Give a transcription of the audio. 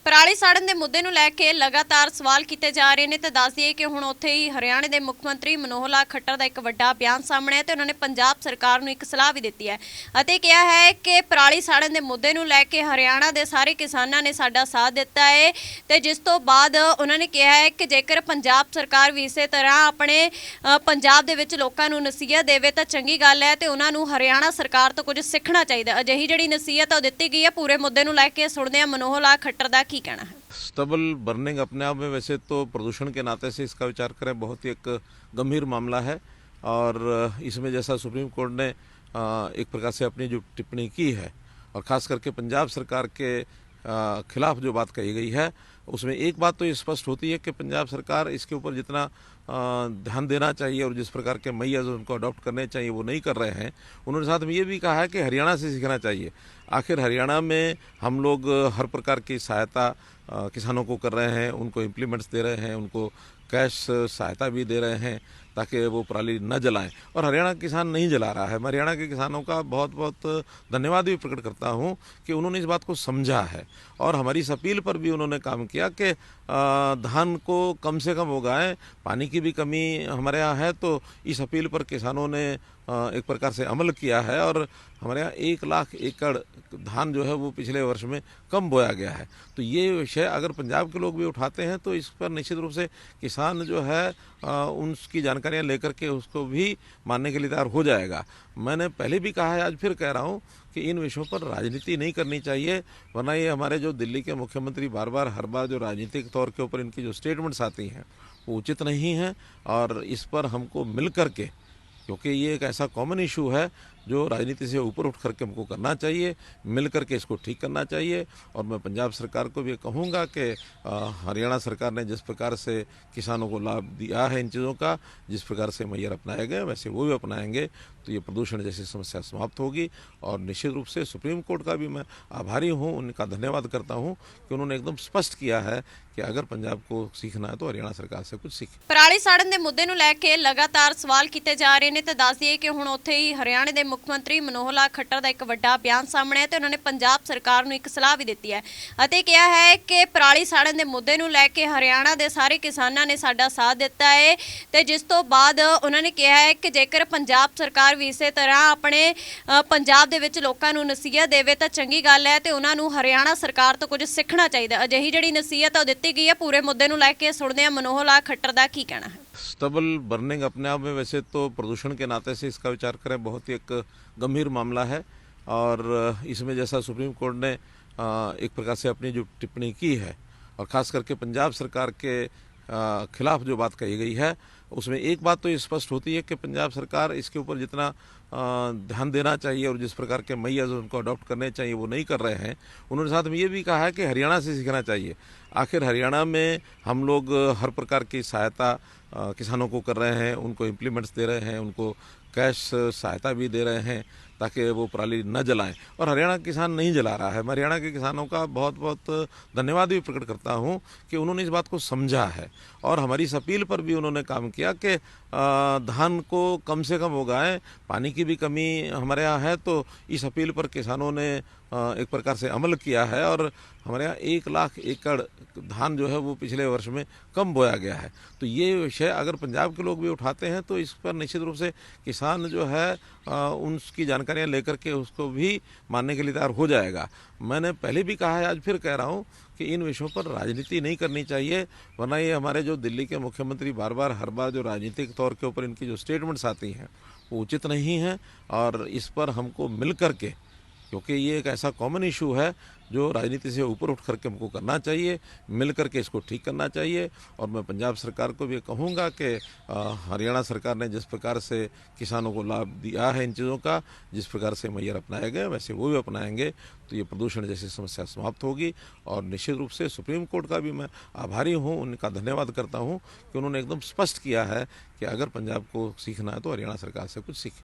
पराली साड़न के मुद्दे नूं लैके लगातार सवाल किए जा रहे हैं। तो दस दिए कि हुण उत्थे ही हरियाणे के मुख मंत्री मनोहर लाल खट्टर का एक वड्डा बयान सामने है। तो उन्होंने पंजाब सरकार नूं एक सलाह भी दी है अते कहा है कि पराली साड़न के मुद्दे नूं लैके हरियाणा के सारे किसानों ने साडा साथ दिता है। तो जिस तो बाद उन्होंने कहा है कि जेकर पंजाब सरकार भी इस तरह अपने पंजाब दे विच लोकां नूं नसीहत देवे तो चंगी गल है। तो उन्हां नूं हरियाणा सरकार तो कुछ सीखना चाहिए। अजिही जिहड़ी नसीहत है दी गई है। पूरे मुद्दे नूं लैके सुणदे हां मनोहर लाल खट्टर दा की कहना है। स्टबल बर्निंग अपने आप में वैसे तो प्रदूषण के नाते से इसका विचार करें बहुत ही एक गंभीर मामला है। और इसमें जैसा सुप्रीम कोर्ट ने एक प्रकार से अपनी जो टिप्पणी की है और ख़ास करके पंजाब सरकार के खिलाफ जो बात कही गई है, उसमें एक बात तो ये स्पष्ट होती है कि पंजाब सरकार इसके ऊपर जितना ध्यान देना चाहिए और जिस प्रकार के मैयर्स उनको अडॉप्ट करने चाहिए वो नहीं कर रहे हैं। उन्होंने साथ में ये भी कहा है कि हरियाणा से सीखना चाहिए। आखिर हरियाणा में हम लोग हर प्रकार की सहायता किसानों को कर रहे हैं, उनको इम्प्लीमेंट्स दे रहे हैं, उनको कैश सहायता भी दे रहे हैं ताकि वो पराली न जलाएं। और हरियाणा किसान नहीं जला रहा है। मैं हरियाणा के किसानों का बहुत बहुत धन्यवाद भी प्रकट करता हूं कि उन्होंने इस बात को समझा है और हमारी इस अपील पर भी उन्होंने काम किया कि धान को कम से कम उगाएं। पानी की भी कमी हमारे यहाँ है, तो इस अपील पर किसानों ने एक प्रकार से अमल किया है और हमारे यहाँ 1 लाख एकड़ धान जो है वो पिछले वर्ष में कम बोया गया है। तो ये विषय अगर पंजाब के लोग भी उठाते हैं तो इस पर निश्चित रूप से किसान जो है उनकी जानकारियाँ लेकर के उसको भी मानने के लिए तैयार हो जाएगा। मैंने पहले भी कहा है, आज फिर कह रहा हूँ कि इन विषयों पर राजनीति नहीं करनी चाहिए, वरना ये हमारे जो दिल्ली के मुख्यमंत्री बार बार हर बार जो राजनीतिक तौर के ऊपर इनकी जो स्टेटमेंट्स आती हैं वो उचित नहीं हैं। और इस पर हमको मिल कर के, क्योंकि ये एक ऐसा कॉमन इशू है जो राजनीति से ऊपर उठ करके हमको करना चाहिए, मिल करके इसको ठीक करना चाहिए। और मैं पंजाब सरकार को भी कहूँगा कि हरियाणा सरकार ने जिस प्रकार से किसानों को लाभ दिया है इन चीज़ों का, जिस प्रकार से मैयर अपनाए गए वैसे वो भी अपनाएंगे तो ये प्रदूषण जैसी समस्या समाप्त होगी। और निश्चित रूप से सुप्रीम कोर्ट का भी मैं आभारी हूँ, उनका धन्यवाद करता हूँ कि उन्होंने एकदम स्पष्ट किया है कि अगर पंजाब को सीखना है तो हरियाणा सरकार से कुछ सीखे। पराली साड़न के मुद्दे नूं लैके लगातार सवाल किए जा रहे हैं। तो दस दिए कि हुण उत्थे ही हरियाणे के मुख मंत्री मनोहर लाल खट्टर का एक वड्डा बयान सामने है। तो उन्होंने पंजाब सरकार नूं एक सलाह भी दी है अते कहा है कि पराली साड़न के मुद्दे नूं लैके हरियाणा के सारे किसानों ने साडा साथ दिता है। तो जिस तो बाद उन्होंने कहा है कि जेकर पंजाब सरकार भी इस तरह अपने पंजाब दे विच लोकां नूं नसीहत देवे तो चंगी गल है। तो उन्हां नूं हरियाणा सरकार तो कुछ सीखना चाहिए। अजिही जिहड़ी नसीहत है दी गई है। पूरे मुद्दे नूं लैके सुणदे हां मनोहर लाल खट्टर दा की कहना है। स्टबल बर्निंग अपने आप में वैसे तो प्रदूषण के नाते से इसका विचार करें बहुत ही एक गंभीर मामला है। और इसमें जैसा सुप्रीम कोर्ट ने एक प्रकार से अपनी जो टिप्पणी की है और ख़ास करके पंजाब सरकार के खिलाफ जो बात कही गई है, उसमें एक बात तो ये स्पष्ट होती है कि पंजाब सरकार इसके ऊपर जितना ध्यान देना चाहिए और जिस प्रकार के मैयर्स उनको अडॉप्ट करने चाहिए वो नहीं कर रहे हैं। उन्होंने साथ में ये भी कहा है कि हरियाणा से सीखना चाहिए। आखिर हरियाणा में हम लोग हर प्रकार की सहायता किसानों को कर रहे हैं, उनको इम्प्लीमेंट्स दे रहे हैं, उनको कैश सहायता भी दे रहे हैं ताकि वो पराली न जलाएं। और हरियाणा किसान नहीं जला रहा है। मैं हरियाणा के किसानों का बहुत बहुत धन्यवाद भी प्रकट करता हूं कि उन्होंने इस बात को समझा है और हमारी इस अपील पर भी उन्होंने काम किया कि धान को कम से कम उगाएं। पानी की भी कमी हमारे यहाँ है, तो इस अपील पर किसानों ने एक प्रकार से अमल किया है और हमारे यहाँ 1 लाख एकड़ धान जो है वो पिछले वर्ष में कम बोया गया है। तो ये विषय अगर पंजाब के लोग भी उठाते हैं तो इस पर निश्चित रूप से किसान जो है उनकी जानकारियाँ लेकर के उसको भी मानने के लिए तैयार हो जाएगा। मैंने पहले भी कहा है, आज फिर कह रहा हूँ कि इन विषयों पर राजनीति नहीं करनी चाहिए, वरना ये हमारे जो दिल्ली के मुख्यमंत्री बार बार हर बार जो राजनीतिक तौर के ऊपर इनकी जो स्टेटमेंट्स आती हैं वो उचित नहीं हैं। और इस पर हमको मिल कर के, क्योंकि ये एक ऐसा कॉमन इशू है जो राजनीति से ऊपर उठ करके हमको करना चाहिए, मिल करके इसको ठीक करना चाहिए। और मैं पंजाब सरकार को भी कहूँगा कि हरियाणा सरकार ने जिस प्रकार से किसानों को लाभ दिया है इन चीज़ों का, जिस प्रकार से मैयर अपनाए गए वैसे वो भी अपनाएंगे तो ये प्रदूषण जैसी समस्या समाप्त होगी। और निश्चित रूप से सुप्रीम कोर्ट का भी मैं आभारी हूँ, उनका धन्यवाद करता हूँ कि उन्होंने एकदम स्पष्ट किया है कि अगर पंजाब को सीखना है तो हरियाणा सरकार से कुछ सीखे।